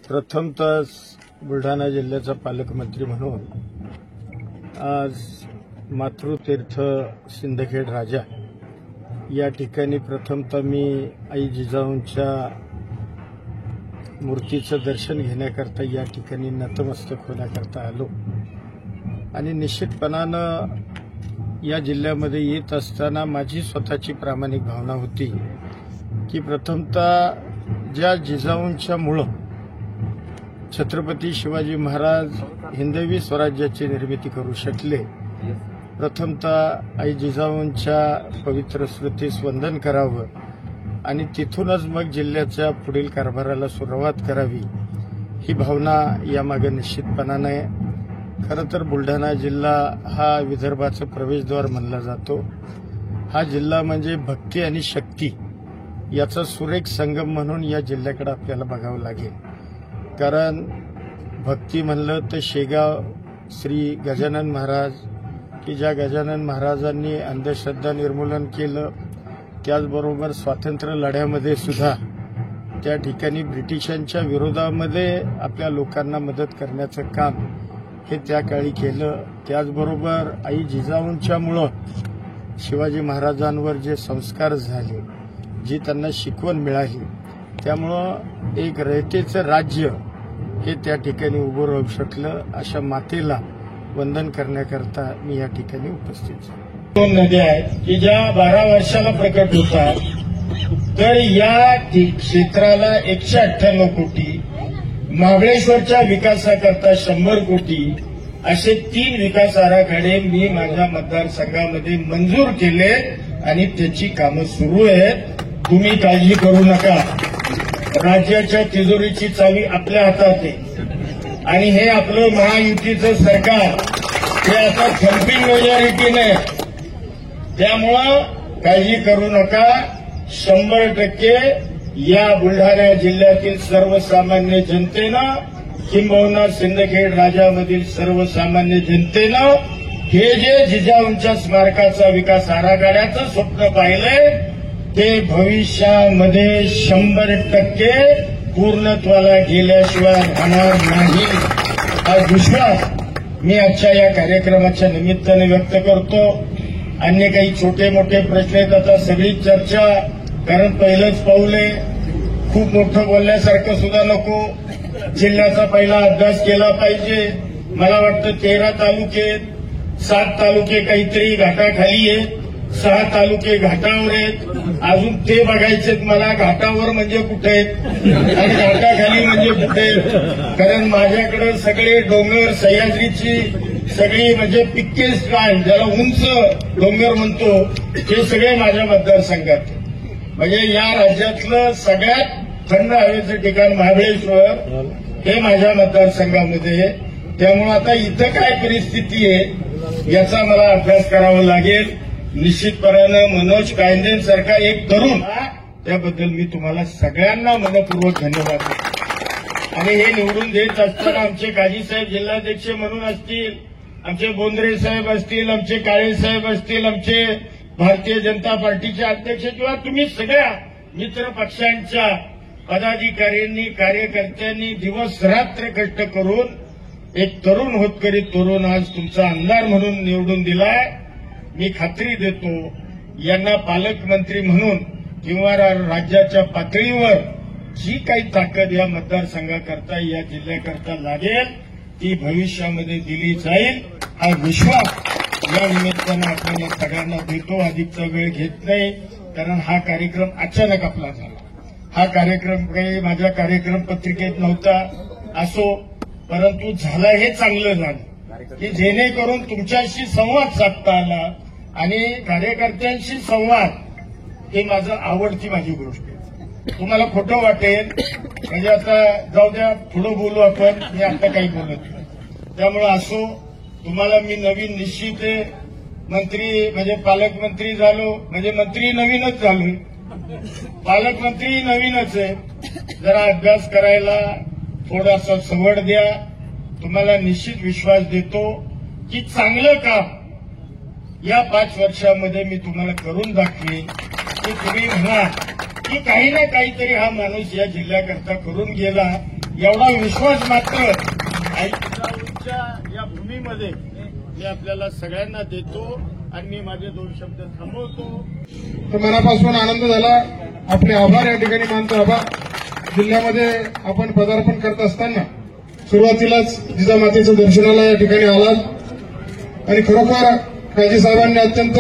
प्रथमतः बुलढाणा जिल्ह्याचा पालकमंत्री म्हणून आज मातृतीर्थ सिंदखेड राजा या ठिकाणी प्रथमतः मी आई जिजाऊंच्या मूर्तीचं दर्शन घेण्याकरता या ठिकाणी नतमस्तक होण्याकरता आलो आणि निश्चितपणानं या जिल्ह्यामध्ये येत असताना माझी स्वतःची प्रामाणिक भावना होती की प्रथमतः ज्या जिजाऊंच्यामुळं छत्रपती शिवाजी महाराज हिंदवी स्वराज्याची निर्मिती करू शकले, प्रथमतः आई जिजाऊंच्या पवित्र स्मृतीस वंदन करावं आणि तिथूनच मग जिल्ह्याच्या पुढील कारभाराला सुरुवात करावी, ही भावना यामागे निश्चितपणाने खरं तर बुलढाणा जिल्हा हा विदर्भाचं प्रवेशद्वार मानला जातो. हा जिल्हा म्हणजे भक्ती आणि शक्ती याचा सुरेख संगम म्हणून या जिल्ह्याकडे आपल्याला बघावं लागेल. कारण भक्ती म्हणलं तर शेगाव श्री गजानन महाराज की ज्या गजानन महाराजांनी अंधश्रद्धा निर्मूलन केलं, त्याचबरोबर स्वातंत्र्य लढ्यामध्ये सुद्धा त्या ठिकाणी ब्रिटिशांच्या विरोधामध्ये आपल्या लोकांना मदत करण्याचं काम हे त्या काळी केलं. त्याचबरोबर आई जिजाऊंच्यामुळं शिवाजी महाराजांवर जे संस्कार झाले, जी त्यांना शिकवण मिळाली, त्यामुळं एक रयतेचं राज्य हे त्या ठिकाणी उभं राहू शकलं. अशा मातेला वंदन करण्याकरता मी या ठिकाणी उपस्थित आहे. 2 नद्या आहेत की ज्या 12 वर्षाला प्रकट होतात, तर या क्षेत्राला 198 कोटी, महाबळेश्वरच्या विकासाकरता 100 कोटी असे 3 विकास आराखडे मी माझ्या मतदारसंघामध्ये मंजूर केले आणि त्याची कामं सुरू आहेत. तुम्ही काळजी करू नका. राज्याच्या तिजोरीची चावी आपल्या हातात आहे आणि हे आपलं महायुतीचं सरकार हे आता थम्पिंग मेजॉरिटीने, त्यामुळं काळजी करू नका. 100% या बुलढाणा जिल्ह्यातील सर्वसामान्य जनतेनं किंबहुना सिंदखेड राजामधील सर्वसामान्य जनतेनं हे जे जिजाऊंच्या स्मारकाचा विकास आराखड्याचं स्वप्न पाहिलंय ते भविष्यामध्ये 100% पूर्णत्वाला गेल्याशिवाय राहणार नाही, हा विश्वास मी आजच्या या कार्यक्रमाच्या निमित्ताने व्यक्त करतो. अन्य काही छोटे मोठे प्रश्न आहेत, आता सगळी चर्चा, कारण पहिलंच पाऊल आहे, खूप मोठं बोलण्यासारखं सुद्धा नको. जिल्ह्याचा पहिला अभ्यास केला पाहिजे. मला वाटतं 13 तालुके, 7 तालुके काहीतरी घाटाखाली आहेत, 6 तालुके घाटावर आहेत. अजून ते बघायचेत मला, घाटावर म्हणजे कुठे आहेत आणि घाटाखाली म्हणजे कुठे आहेत. कारण माझ्याकडे सगळे डोंगर, सह्याद्रीची सगळी म्हणजे पिक्केस्ट लाईन, ज्याला उंच डोंगर म्हणतो, ते सगळे माझ्या मतदारसंघात. म्हणजे या राज्यातलं सगळ्यात थंड हवेचं ठिकाण महाबळेश्वर हे माझ्या मतदारसंघामध्ये आहे. त्यामुळे आता इथं काय परिस्थिती आहे याचा मला अभ्यास करावा लागेल. निश्चितपणानं मनोज कायंदेंसारखा एक तरुण, त्याबद्दल मी तुम्हाला सगळ्यांना मनपूर्वक धन्यवाद देतो. आणि हे निवडून देत असताना आमचे काजीसाहेब जिल्हाध्यक्ष म्हणून असतील, आमचे बोंद्रे साहेब असतील, आमचे काळे साहेब असतील, आमचे भारतीय जनता पार्टीचे अध्यक्ष किंवा तुम्ही सगळ्या मित्र पक्षांच्या पदाधिकाऱ्यांनी, कार्यकर्त्यांनी दिवस रात्र कष्ट करून एक तरुण होतकरी तरुण आज तुमचा आमदार म्हणून निवडून दिलाय. मी खात्री देतो यांना पालकमंत्री म्हणून किंवा राज्याच्या पातळीवर जी काही ताकद या मतदारसंघाकरता, या जिल्ह्याकरता लागेल ती भविष्यामध्ये दिली जाईल, हा विश्वास या निमित्तानं आपल्याला सगळ्यांना देतो. अधिकचा वेळ घेत नाही, कारण हा कार्यक्रम अचानक आपला झाला. हा कार्यक्रम काही माझ्या कार्यक्रम पत्रिकेत नव्हता असो, परंतु झाला हे चांगलं झालं की जेणेकरून तुमच्याशी संवाद साधता आला आणि कार्यकर्त्यांशी संवाद हे माझं आवडती माझी गोष्ट आहे. तुम्हाला खोटं वाटेल म्हणजे आता जाऊ द्या, पुढं बोलू आपण, मी आता काही बोलत नाही. त्यामुळे असो, तुम्हाला मी नवीन निश्चित आहे. मंत्री म्हणजे पालकमंत्री झालो म्हणजे मंत्री नवीनच झालोय, पालकमंत्री नवीनच आहे. जरा अभ्यास करायला थोडासा सवड द्या. तुम्हाला निश्चित विश्वास देतो की चांगलं काम या 5 वर्षामध्ये मी तुम्हाला करून दाखवेन. की तुम्ही म्हणा की काही ना काहीतरी हा माणूस या जिल्ह्याकरता करून गेला, एवढा विश्वास मात्र जिजाऊच्या या भूमीमध्ये मी आपल्याला सगळ्यांना देतो आणि मी माझे 2 शब्द थांबवतो. तर मनापासून आनंद झाला. आपले आभार या ठिकाणी मानतो. आभार. जिल्ह्यामध्ये आपण पदार्पण करत असताना सुरुवातीलाच जिजामातेचं दर्शनाला या ठिकाणी आलात आणि खरोखर काळजी साहेबांनी अत्यंत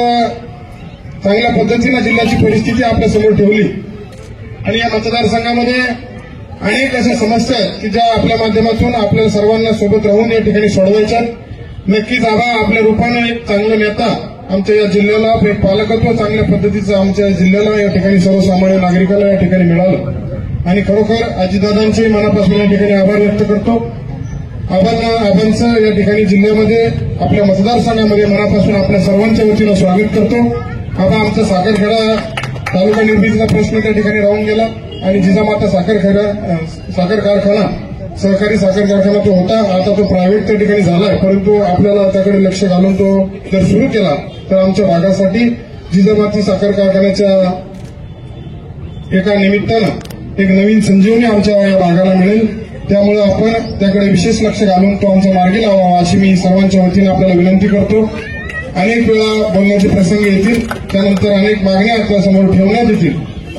चांगल्या पद्धतीनं जिल्ह्याची परिस्थिती आपल्यासमोर ठेवली आणि या मतदारसंघामध्ये अनेक अशा समस्या आहेत की ज्या आपल्या माध्यमातून आपल्या सर्वांना सोबत राहून या ठिकाणी सोडवायच्या. नक्कीच आबा आपल्या रूपानं एक चांगला नेता आमच्या या जिल्ह्याला, एक पालकत्व चांगल्या पद्धतीचं आमच्या जिल्ह्याला या ठिकाणी सर्वसामान्य नागरिकाला या ठिकाणी मिळालं आणि खरोखर अजितदादांचे मनापासून या ठिकाणी आभार व्यक्त करतो. आबांचं या ठिकाणी जिल्ह्यामध्ये आपल्या मतदारसंघामध्ये मनापासून आपल्या सर्वांच्या वतीनं स्वागत करतो. आबा आमचा साखरखेडा तालुका निर्मितीचा प्रश्न त्या ठिकाणी राहून गेला आणि जिजामाता साखर कारखाना सहकारी साखर कारखाना तो होता, आता तो प्रायव्हेट त्या ठिकाणी झालाय, परंतु आपल्याला त्याकडे लक्ष घालून तो जर सुरू केला तर आमच्या भागासाठी जिजामाता साखर कारखान्याच्या एका निमित्तानं एक नवीन संजीवनी आमच्या या भागाला मिळेल. त्यामुळे आपण त्याकडे विशेष लक्ष घालून तो आमच्या मार्गी लावावा अशी मी सर्वांच्या वतीनं आपल्याला विनंती करतो. अनेक वेळा बोलण्याचे प्रसंग येतील, त्यानंतर अनेक मागण्या आपल्यासमोर ठेवण्यात येतील,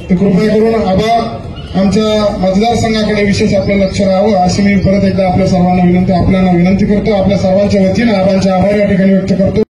तर कृपया करून आबा आमच्या मतदारसंघाकडे विशेष आपलं लक्ष राहावं अशी मी परत एकदा आपल्या सर्वांना विनंती करतो. आपल्या सर्वांच्या वतीनं आबांचे आभार या ठिकाणी व्यक्त करतो.